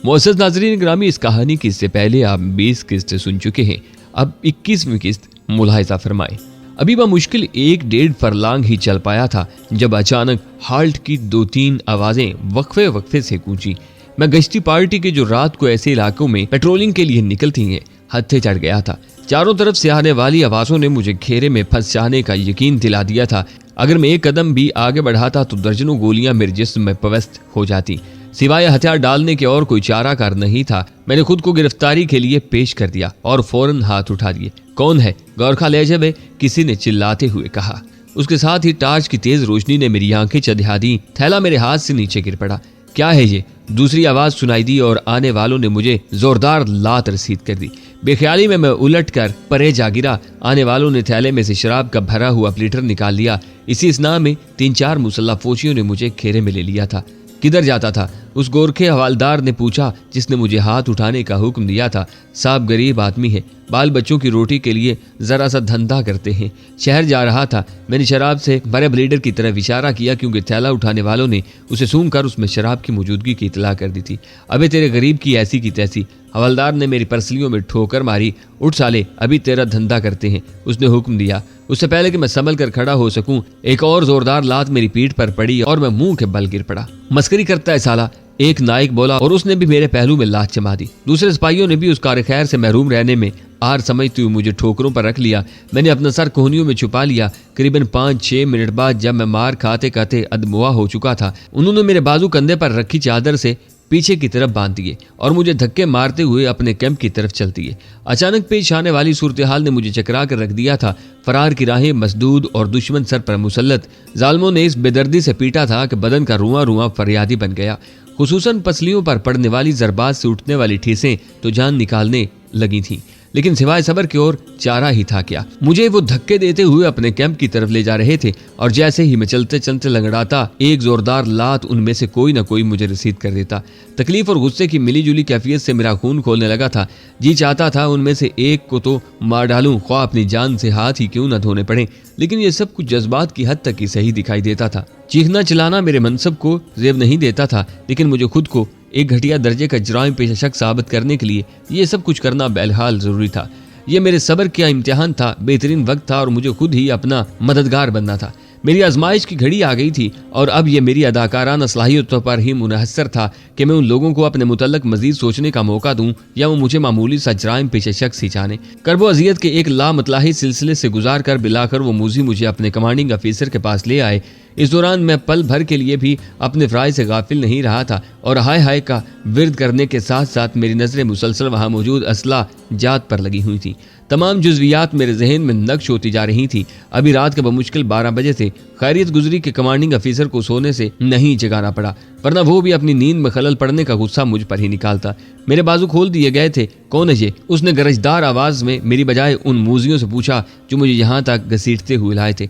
मोअज़्ज़ज़ नाज़रीन ग्रामी, इस कहानी की इससे पहले आप 20 किस्त सुन चुके हैं। अब 21वीं किस्त मुलाहिज़ा फरमाएं। अभी वह मुश्किल 1-1.5 फरलांग ही चल पाया था जब अचानक हाल्ट की 2-3 आवाजें वक्फे वक्फे से गूंजी। मैं गश्ती पार्टी के जो रात को ऐसे इलाकों में पेट्रोलिंग के लिए निकलती हैं हत्थे चढ़ गया था। चारों तरफ से आने वाली आवाजों ने मुझे घेरे में फंस जाने का यकीन दिला दिया था। अगर मैं एक कदम भी आगे बढ़ाता तो दर्जनों गोलियां मेरे जिस्म में पवस्त हो जाती। सिवाय हथियार डालने के और कोई चाराकार नहीं था। मैंने खुद को गिरफ्तारी के लिए पेश कर दिया और फौरन हाथ उठा दिए। कौन है? गौरखा लहजे में किसी ने चिल्लाते हुए कहा। उसके साथ ही टार्च की तेज रोशनी ने मेरी आंखें चंधिया दी। थैला मेरे हाथ से नीचे गिर पड़ा। क्या है ये? दूसरी आवाज सुनाई दी और आने वालों ने मुझे जोरदार लात रसीद कर दी। बेख्याली में मैं उलट कर परे जा गिरा। आने वालों ने थैले में से शराब का भरा हुआ प्लीटर निकाल लिया। इसी स्नाह में 3-4 मुसल्ला फौजियों ने मुझे घेरे में ले लिया था। किधर जाता था? उस गोरखे हवालदार ने पूछा जिसने मुझे हाथ उठाने का हुक्म दिया था। साहब गरीब आदमी है, बाल बच्चों की रोटी के लिए जरा सा धंधा करते हैं। शहर जा रहा था। मैंने शराब से भरे ब्लेडर की तरफ इशारा किया क्योंकि थैला उठाने वालों ने उसे सूंघकर उसमें शराब की मौजूदगी की इतला कर दी थी। अबे तेरे गरीब की ऐसी की तैसी। हवलदार ने मेरी परसलियों में ठोकर मारी। उठ साले, अभी तेरा धंधा करते हैं, उसने हुक्म दिया। उससे पहले कि मैं संभल कर खड़ा हो सकूं, एक और जोरदार लात मेरी पीठ पर पड़ी और मैं मुंह के बल गिर पड़ा। मस्करी करता है साला, एक नाइक बोला और उसने भी मेरे पहलू में लात चमा दी। दूसरे सिपाहियों ने भी उस कार खैर से महरूम रहने में आर समझते हुए मुझे ठोकरों पर रख लिया। मैंने अपना सर कोहनियों में छुपा लिया। करीबन 5-6 मिनट बाद जब मैं मार खाते खाते अदमुआ हो चुका था, उन्होंने मेरे बाजू कंधे पर रखी चादर से पीछे की तरफ बांध दिए और मुझे धक्के मारते हुए अपने कैंप की तरफ चल दिए। अचानक पेश आने वाली सूरत हाल ने मुझे चकरा कर रख दिया था। फरार की राहें मसदूद और दुश्मन सर पर मुसल्लत। जालिमों ने इस बेदर्दी से पीटा था कि बदन का रुआं रुआं फरियादी बन गया। खुसूसन पसलियों पर पड़ने वाली जरबात से उठने वाली ठेसें तो जान निकालने लगी थीं, लेकिन सिवाय सबर की ओर चारा ही था क्या। मुझे वो धक्के देते हुए अपने कैंप की तरफ ले जा रहे थे और जैसे ही मैं चलते चलते लंगड़ाता, एक जोरदार लात उनमें से कोई ना कोई मुझे रसीद कर देता। तकलीफ और गुस्से की मिलीजुली कैफियत से मेरा खून खोलने लगा था। जी चाहता था उनमें से एक को तो मार डालूं, ख्वाह अपनी जान से हाथ ही क्यों न धोने पड़े, लेकिन ये सब कुछ जज्बात की हद तक ही सही दिखाई देता था। चीखना चिल्लाना मेरे मनसब को जेब नहीं देता था, लेकिन मुझे खुद को एक घटिया दर्जे का जुर्म पेशा शख्स साबित करने के लिए ये सब कुछ करना बहरहाल जरूरी था। ये मेरे सब्र का इम्तिहान था, बेहतरीन वक्त था और मुझे खुद ही अपना मददगार बनना था। मेरी आजमाइश की घड़ी आ गई थी और अब ये मेरी अदाकाराना सलाहियतों पर ही मुनहसर था कि मैं उन लोगों को अपने मुतल्लक मजीद सोचने का मौका दूं या वो मुझे मामूली सा जराइम पेशे शख्स ही जाने। करबो अजियत के एक लामतलाही सिलसिले से गुजार कर बिलाकर वो मूजी मुझे अपने कमांडिंग अफीसर के पास ले आए। इस दौरान मैं पल भर के लिए भी अपने फ़राइज़ से गाफिल नहीं रहा था और हाय हाय का विरद करने के साथ साथ मेरी नज़रें मुसलसल वहाँ मौजूद असला जात पर लगी हुई थी। तमाम जुज़वियात मेरे जहन में नक्श होती जा रही थी। अभी रात के बमुश्किल 12 बजे थे। खैरियत गुजरी के कमांडिंग अफीसर को सोने से नहीं जगाना पड़ा, वरना वो भी अपनी नींद में खलल पड़ने का गुस्सा मुझ पर ही निकालता। मेरे बाजू खोल दिए गए थे। कौन है ये? उसने गरजदार आवाज में मेरी बजाय उन मूजियों से पूछा जो मुझे यहाँ तक घसीटते हुए लाए थे।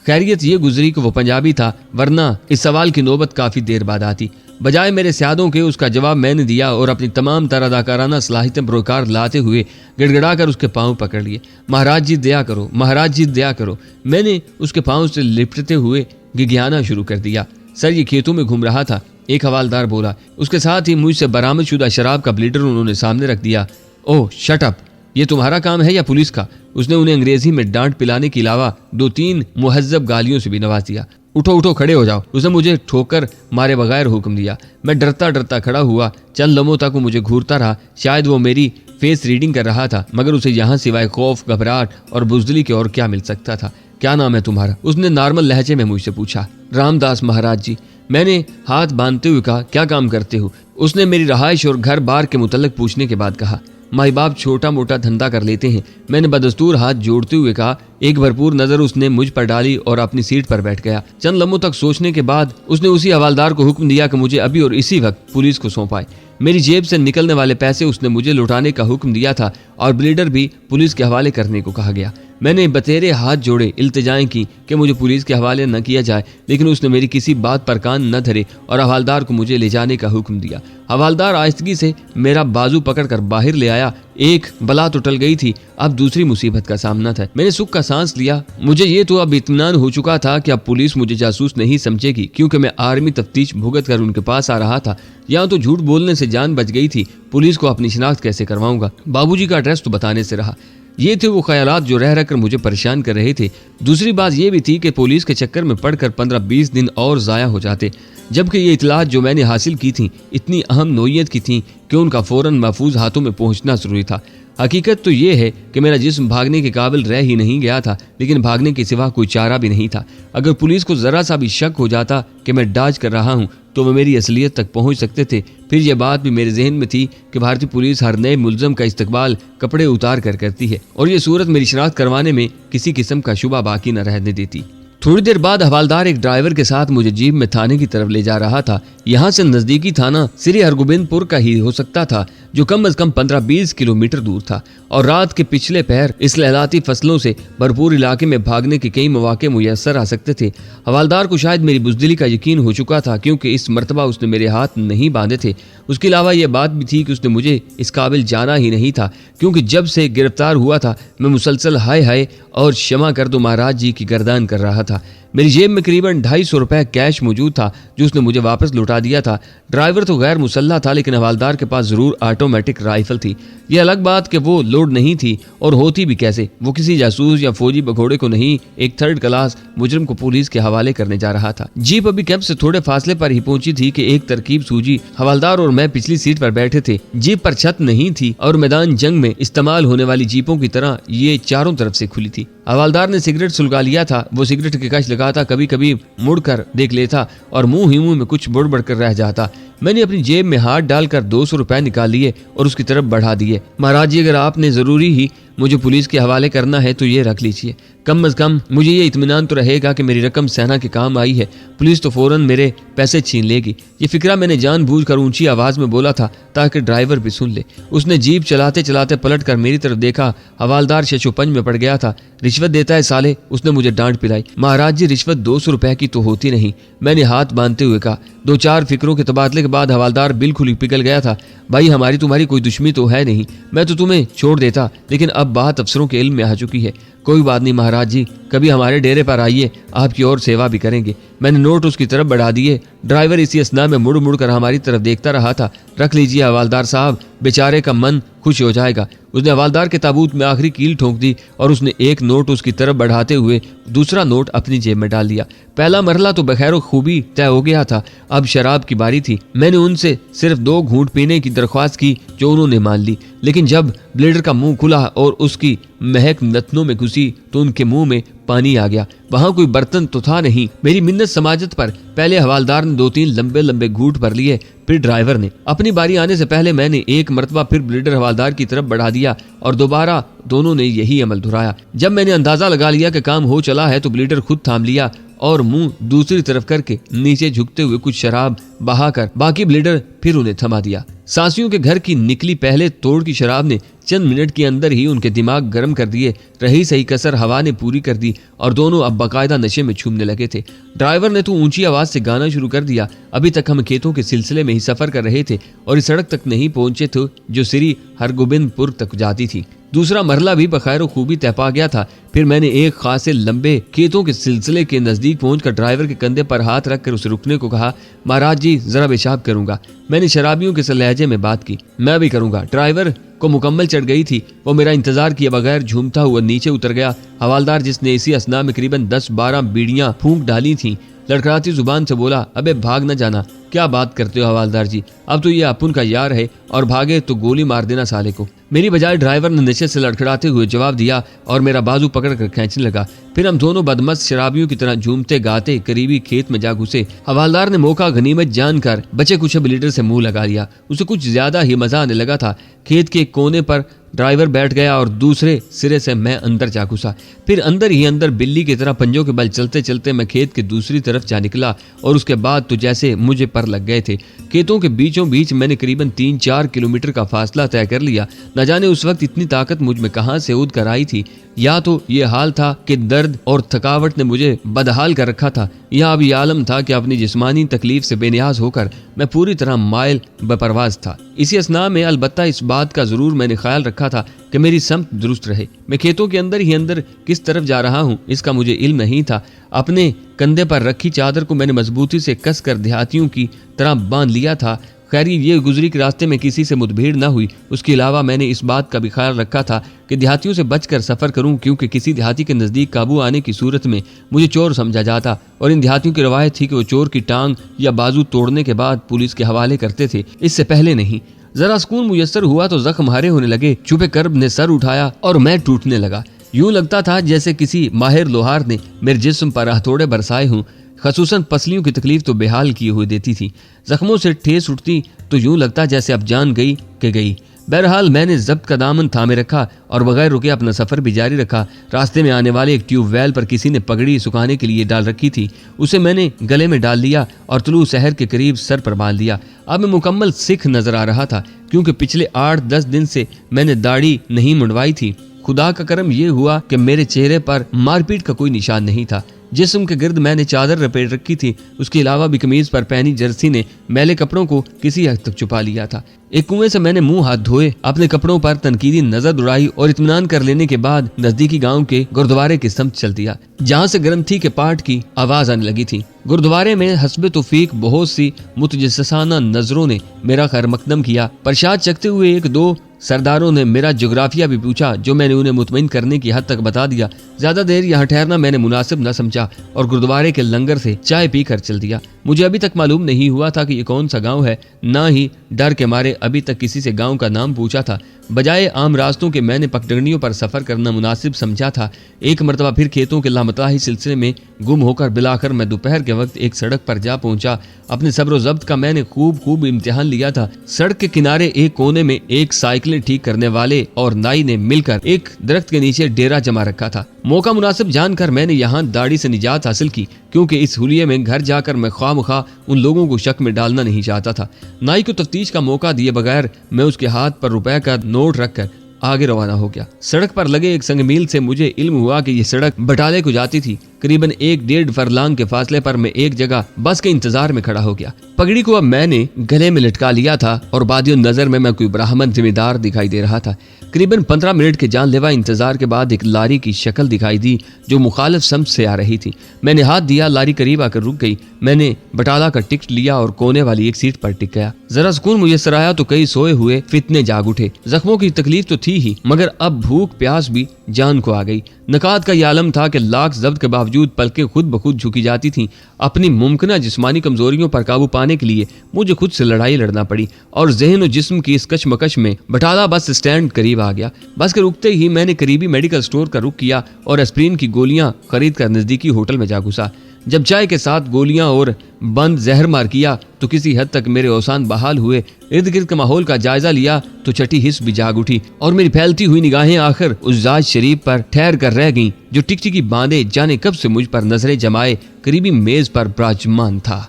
खैरियत ये गुजरी कि वो पंजाबी था, वरना इस सवाल की नौबत काफी देर बाद आती। बजाय मेरे स्यादों के उसका जवाब मैंने दिया और अपनी तमाम तरह अदाकाराना सलाहियतें बरोकार लाते हुए गिड़गिड़ा कर उसके पांव पकड़ लिए। महाराज जी दया करो, महाराज जी दया करो। मैंने उसके पांव से लिपटते हुए गिगियाना शुरू कर दिया। सर ये खेतों में घूम रहा था, एक हवालदार बोला। उसके साथ ही मुझसे बरामद शुदा शराब का ब्लीडर उन्होंने सामने रख दिया। ओह शट अप, ये तुम्हारा काम है या पुलिस का? उसने उन्हें अंग्रेजी में डांट पिलाने के अलावा 2-3 मुहज्जब गालियों से भी नवाज दिया। उठो उठो, खड़े हो जाओ। उसने मुझे ठोकर मारे बगैर हुक्म दिया। मैं डरता डरता खड़ा हुआ। चंद लम्हों तक वो मुझे घूरता रहा। शायद वो मेरी फेस रीडिंग कर रहा था, मगर उसे यहाँ सिवाय खौफ, घबराहट और बुजदली के और क्या मिल सकता था। क्या नाम है तुम्हारा? उसने नॉर्मल लहजे में मुझसे पूछा। रामदास महाराज जी। मैंने हाथ बांधते हुए कहा। क्या काम करते हो? उसने मेरी रहाइश और घर बार के मुतल्लिक पूछने के बाद कहा। माई बाप छोटा मोटा धंधा कर लेते हैं। मैंने बदस्तूर हाथ जोड़ते हुए कहा। एक भरपूर नजर उसने मुझ पर डाली और अपनी सीट पर बैठ गया। चंद लम्हों तक सोचने के बाद उसने उसी हवालदार को हुक्म दिया कि मुझे अभी और इसी वक्त पुलिस को सौंपाए। मेरी जेब से निकलने वाले पैसे उसने मुझे लौटाने का हुक्म दिया था और ब्लीडर भी पुलिस के हवाले करने को कहा गया। मैंने बतेरे हाथ जोड़े, इल्तिजाएं की कि मुझे पुलिस के हवाले न किया जाए, लेकिन उसने मेरी किसी बात पर कान न धरे और हवालदार को मुझे ले जाने का हुक्म दिया। हवालदार आहिस्तगी से मेरा बाजू पकड़कर बाहर ले आया। एक बला तो टल गई थी, अब दूसरी मुसीबत का सामना था। मैंने सुख का सांस लिया। मुझे ये तो अब इत्मीनान हो चुका था कि अब पुलिस मुझे जासूस नहीं समझेगी, क्योंकि मैं आर्मी तफ्तीश भुगत कर उनके पास आ रहा था। यहाँ तो झूठ बोलने से जान बच गई थी, पुलिस को अपनी शिनाख्त कैसे करवाऊंगा। बाबूजी का एड्रेस तो बताने से रहा। ये थे वो ख्यालात जो रह रहकर मुझे परेशान कर रहे थे। दूसरी बात ये भी थी कि पुलिस के चक्कर में पड़कर 15-20 दिन और ज़ाया हो जाते, जबकि ये इतलात जो मैंने हासिल की थी इतनी अहम नोयत की थी कि उनका फौरन महफूज हाथों में पहुंचना जरूरी था। हकीकत तो ये है कि मेरा जिस्म भागने के काबिल रह ही नहीं गया था, लेकिन भागने के सिवा कोई चारा भी नहीं था। अगर पुलिस को जरा सा भी शक हो जाता कि मैं डाज कर रहा हूँ तो वे मेरी असलियत तक पहुँच सकते थे। फिर यह बात भी मेरे जहन में थी कि भारतीय पुलिस हर नए मुलजम का इस्तकबाल कपड़े उतार कर करती है, और ये सूरत मेरी शनाख्त करवाने में किसी किस्म का शुबा बाकी न रहने देती। थोड़ी देर बाद हवालदार एक ड्राइवर के साथ मुझे जीप में थाने की तरफ ले जा रहा था। यहाँ से नजदीकी थाना श्री हरगोबिंदपुर का ही हो सकता था, जो कम से कम 15-20 किलोमीटर दूर था, और रात के पिछले पहर इस लहलाती फसलों से भरपूर इलाके में भागने के कई मौके मुयस्सर आ सकते थे। हवालदार को शायद मेरी बुज़दिली का यकीन हो चुका था, क्योंकि इस मरतबा उसने मेरे हाथ नहीं बांधे थे। उसके अलावा यह बात भी थी कि उसने मुझे इस काबिल जाना ही नहीं था, क्योंकि जब से गिरफ्तार हुआ था मैं मुसलसल हाय हाय और क्षमा कर दो महाराज जी की गर्दान कर रहा था। मेरी जेब में करीबन 250 रुपए कैश मौजूद था, जो उसने मुझे वापस लौटा दिया था। ड्राइवर तो गैर मुसल्ला था, लेकिन हवालदार के पास जरूर ऑटोमेटिक राइफल थी। यह अलग बात कि वो लोड नहीं थी, और होती भी कैसे। वो किसी जासूस या फौजी भगोड़े को नहीं, एक 3rd क्लास मुजरिम को पुलिस के हवाले करने जा रहा था। जीप अभी कैंप से थोड़े फासले पर ही पहुंची थी कि एक तरकीब सूझी। हवालदार और मैं पिछली सीट पर बैठे थे। जीप पर छत नहीं थी, और मैदान जंग में इस्तेमाल होने वाली जीपों की तरह ये चारों तरफ से खुली थी। हवालदार ने सिगरेट सुलगा लिया था। वो सिगरेट की कश लगाता, कभी कभी मुड़कर देख लेता और मुंह ही मुंह में कुछ बुड़बुड़ कर रह जाता। मैंने अपनी जेब में हाथ डालकर 200 रुपए निकाल लिए और उसकी तरफ बढ़ा दिए। महाराज जी, अगर आपने जरूरी ही मुझे पुलिस के हवाले करना है तो ये रख लीजिए। कम से कम मुझे ये इत्मीनान तो रहेगा कि मेरी रकम सेना के काम आई है। पुलिस तो फौरन मेरे पैसे छीन लेगी। ये फिक्रा मैंने जानबूझकर ऊंची आवाज में बोला था ताकि ड्राइवर भी सुन ले। उसने जीप चलाते चलाते पलट कर मेरी तरफ देखा। हवालदार शशोपंज में पड़ गया था। रिश्वत देता है साले, उसने मुझे डांट पिलाई। महाराज जी, रिश्वत 200 रुपए की तो होती नहीं, मैंने हाथ बांधते हुए कहा। 2-4 फिक्रों के तबादले के बाद हवालदार बिल्कुल ही पिघल गया था। भाई, हमारी तुम्हारी कोई दुश्मनी तो है नहीं, मैं तो तुम्हें छोड़ देता, लेकिन अब बात अफसरों के इल्म में आ चुकी है। कोई बात नहीं महाराज जी, कभी हमारे डेरे पर आइए, आपकी और सेवा भी करेंगे। मैंने नोट उसकी तरफ बढ़ा दिए। ड्राइवर इसी असना में मुड़ मुड़ कर हमारी तरफ देखता रहा था। रख लीजिए हवालदार साहब, बेचारे का मन खुश हो जाएगा। उसने हवालदार के ताबूत में आखिरी कील ठोंक दी और उसने एक नोट उसकी तरफ बढ़ाते हुए दूसरा नोट अपनी जेब में डाल दिया। पहला मरला तो बखैर खूबी तय हो गया था। अब शराब की बारी थी। मैंने उनसे सिर्फ 2 घूंट पीने की दरख्वास्त की, जो उन्होंने मान ली। लेकिन जब ब्लेडर का मुंह खुला और उसकी महक नथनों में घुसी तो उनके मुंह में पानी आ गया। वहां कोई बर्तन तो था नहीं। मेरी मिन्नत समाजत पर पहले हवालदार ने 2-3 लंबे लंबे घूंट भर लिए, फिर ड्राइवर ने। अपनी बारी आने से पहले मैंने एक मरतबा फिर ब्लेडर हवालदार की तरफ बढ़ा दिया और दोबारा दोनों ने यही अमल दोहराया। जब मैंने अंदाजा लगा लिया कि काम हो चला है तो ब्लेडर खुद थाम लिया और मुंह दूसरी तरफ करके नीचे झुकते हुए कुछ शराब बहाकर बाकी ब्लेडर फिर उन्हें थमा दिया। सासियों के घर की निकली पहले तोड़ की शराब ने चंद मिनट के अंदर ही उनके दिमाग गर्म कर दिए। रही सही कसर हवा ने पूरी कर दी और दोनों अब बाकायदा नशे में झूमने लगे थे। ड्राइवर ने तो ऊंची आवाज से गाना शुरू कर दिया। अभी तक हम खेतों के सिलसिले में ही सफर कर रहे थे और इस सड़क तक नहीं पहुंचे थे जो श्री हरगोबिंदपुर तक जाती थी। दूसरा मरला भी बखैर खूबी तय पा गया था। फिर मैंने एक खासे लंबे खेतों के सिलसिले के नजदीक पहुंचकर ड्राइवर के कंधे पर हाथ रखकर उसे रुकने को कहा। महाराज जी, जरा पेशाब करूंगा। मैंने शराबियों के लहजे में बात की। मैं भी करूंगा। ड्राइवर को मुकम्मल चढ़ गई थी। वो मेरा इंतजार किए बगैर झूमता हुआ नीचे उतर गया। हवालदार, जिसने इसी असना में करीबन 10-12 बीड़ियां फूंक डाली थीं, लड़खड़ाती जुबान से बोला, अबे भाग न जाना। क्या बात करते हो हवालदार जी, अब तो ये अपुन का यार है और भागे तो गोली मार देना साले को। मेरी बजाय ड्राइवर ने नशे से लड़खड़ाते हुए जवाब दिया और मेरा बाजू पकड़कर खींचने लगा। फिर हम दोनों बदमस्त शराबियों की तरह झूमते गाते करीबी खेत में जा घुसे। हवालदार ने मौका गनीमत जानकर बचे कुछ ब्लेडर से मुंह लगा लिया। उसे कुछ ज्यादा ही मजा आने लगा था। खेत के कोने पर ड्राइवर बैठ गया और दूसरे सिरे से मैं अंदर जा घुसा। फिर अंदर ही अंदर बिल्ली की तरह पंजों के बल चलते चलते मैं खेत के दूसरी तरफ जा निकला और उसके बाद तो जैसे मुझे पर लग गए थे। खेतों के बीचों बीच मैंने करीबन 3-4 किलोमीटर का फासला तय कर लिया। न जाने उस वक्त इतनी ताकत मुझ में कहां से उद कर आई थी। या तो ये हाल था कि दर्द और थकावट ने मुझे बदहाल कर रखा था, या अब ये आलम था कि अपनी जिस्मानी तकलीफ से बेनियाज होकर मैं पूरी तरह माइल बपरवाज था। इसी असना में अलबत्ता इस बात का जरूर मैंने ख्याल रखा था कि मेरी समत दुरुस्त रहे। मैं खेतों के अंदर ही अंदर किस तरफ जा रहा हूँ इसका मुझे इल्म नहीं था। अपने कंधे पर रखी चादर को मैंने मजबूती से कसकर देहातियों की तरह बांध लिया था। खैर ये गुजरी के रास्ते में किसी से मुठभेड़ न हुई। उसके अलावा मैंने इस बात का भी ख्याल रखा था कि देहातियों से बचकर सफर करूं, क्योंकि किसी देहाती के नजदीक काबू आने की सूरत में मुझे चोर समझा जाता और इन देहातियों की रवायत थी कि वो चोर की टांग या बाजू तोड़ने के बाद पुलिस के हवाले करते थे, इससे पहले नहीं। जरा सुकून मुयस्सर हुआ तो जख्म हरे होने लगे। चुपे कर्ब ने सर उठाया और मैं टूटने लगा। यूं लगता था जैसे किसी माहिर लोहार ने मेरे जिस्म पर हथौड़े बरसाए हों। खसूसन पसलियों की तकलीफ तो बेहाल किए हुए देती थी। जख्मों से ठेस उठती तो यूं लगता जैसे अब जान गई कि गई। बहरहाल मैंने जब्त का दामन थामे रखा और बगैर रुके अपना सफर भी जारी रखा। रास्ते में आने वाले एक ट्यूबवेल पर किसी ने पगड़ी सुखाने के लिए डाल रखी थी। उसे मैंने गले में डाल लिया और तुलू शहर के करीब सर पर बांध लिया। अब मैं मुकम्मल सिख नजर आ रहा था, क्योंकि पिछले 8-10 दिन से मैंने दाढ़ी नहीं मुंडवाई थी। खुदा का करम ये हुआ कि मेरे चेहरे पर मारपीट का कोई निशान नहीं था। जिस्म के गिर्द मैंने चादर लपेट रखी थी। उसके अलावा भी कमीज पर पहनी जर्सी ने मैले कपड़ों को किसी हद तक छुपा लिया था। एक कुएं से मैंने मुंह हाथ धोए, अपने कपड़ों पर तनकीदी नजर दौड़ाई और इत्मीनान कर लेने के बाद नजदीकी गांव के गुरुद्वारे की समत चल दिया, जहां से ग्रंथी के पाठ की आवाज आने लगी थी। गुरुद्वारे में हस्बे तौफीक बहुत सी मुतजस्सिसाना नजरों ने मेरा खैर मकदम किया। प्रसाद चखते हुए 1-2 सरदारों ने मेरा जोग्राफिया भी पूछा, जो मैंने उन्हें मुतमईन करने की हद तक बता दिया। ज्यादा देर यहाँ ठहरना मैंने मुनासिब न समझा और गुरुद्वारे के लंगर से चाय पी कर चल दिया। मुझे अभी तक मालूम नहीं हुआ था कि ये कौन सा गांव है, ना ही डर के मारे अभी तक किसी से गांव का नाम पूछा था। बजाय आम रास्तों के मैंने पगडंडियों पर सफर करना मुनासिब समझा था। एक मरतबा फिर खेतों के लामताही सिलसिले में गुम होकर बिलाकर मैं दोपहर के वक्त एक सड़क पर जा पहुंचा। अपने सब्र जब्त का मैंने खूब इम्तिहान लिया था। सड़क के किनारे एक कोने में एक साइकिलें ठीक करने वाले और नाई ने मिलकर एक दरख्त के नीचे डेरा जमा रखा था। मौका मुनासिब जानकर मैंने यहाँ दाढ़ी से निजात हासिल की, क्योंकि इस हुलिये में घर जाकर मैं ख्वामखा उन लोगों को शक में डालना नहीं चाहता था। नाई को तफ्तीश का मौका दिए बगैर मैं उसके हाथ पर रुपए का नोट रखकर आगे रवाना हो गया। सड़क पर लगे एक संगमील से मुझे इल्म हुआ कि यह सड़क बटाले को जाती थी। करीबन 1-1.5 फरलांग के फासले पर मैं एक जगह बस के इंतजार में खड़ा हो गया। पगड़ी को अब मैंने गले में लटका लिया था और बादियों नजर में मैं कोई ब्राह्मण जिम्मेदार दिखाई दे रहा था। करीबन 15 मिनट के जानलेवा इंतजार के बाद एक लारी की शक्ल दिखाई दी जो मुखालिफ समत से आ रही थी। मैंने हाथ दिया, लारी करीब आकर रुक गई। मैंने बटाला का टिकट लिया और कोने वाली एक सीट पर टिक गया। जरा सुकून मुयस्सर आया तो कई सोए हुए फितने जाग उठे। जख्मों की तकलीफ तो थी ही, मगर अब भूख प्यास भी जान को आ गई। नकात का यह आलम था कि लाख जब्त के बावजूद पलकें खुद ब खुद झुकी जाती थीं। अपनी मुमकिन जिस्मानी कमजोरियों पर काबू पाने के लिए मुझे खुद से लड़ाई लड़ना पड़ी और जहन और जिस्म की इस कशमकश में बटाला बस स्टैंड करीब आ गया। बस के रुकते ही मैंने करीबी मेडिकल स्टोर का रुख किया और एस्प्रिन की गोलियां खरीद कर नजदीकी होटल में जा घुसा। जब चाय के साथ गोलियां और बंद जहर मार किया तो किसी हद तक मेरे औसान बहाल हुए। इर्द गिर्द के माहौल का जायजा लिया तो छठी हिस्स भी जाग उठी और मेरी फैलती हुई निगाहें आखिर उस जाज शरीफ पर ठहर कर रह गईं जो टिकटिकी बांधे जाने कब से मुझ पर नजरें जमाए करीबी मेज पर विराजमान था।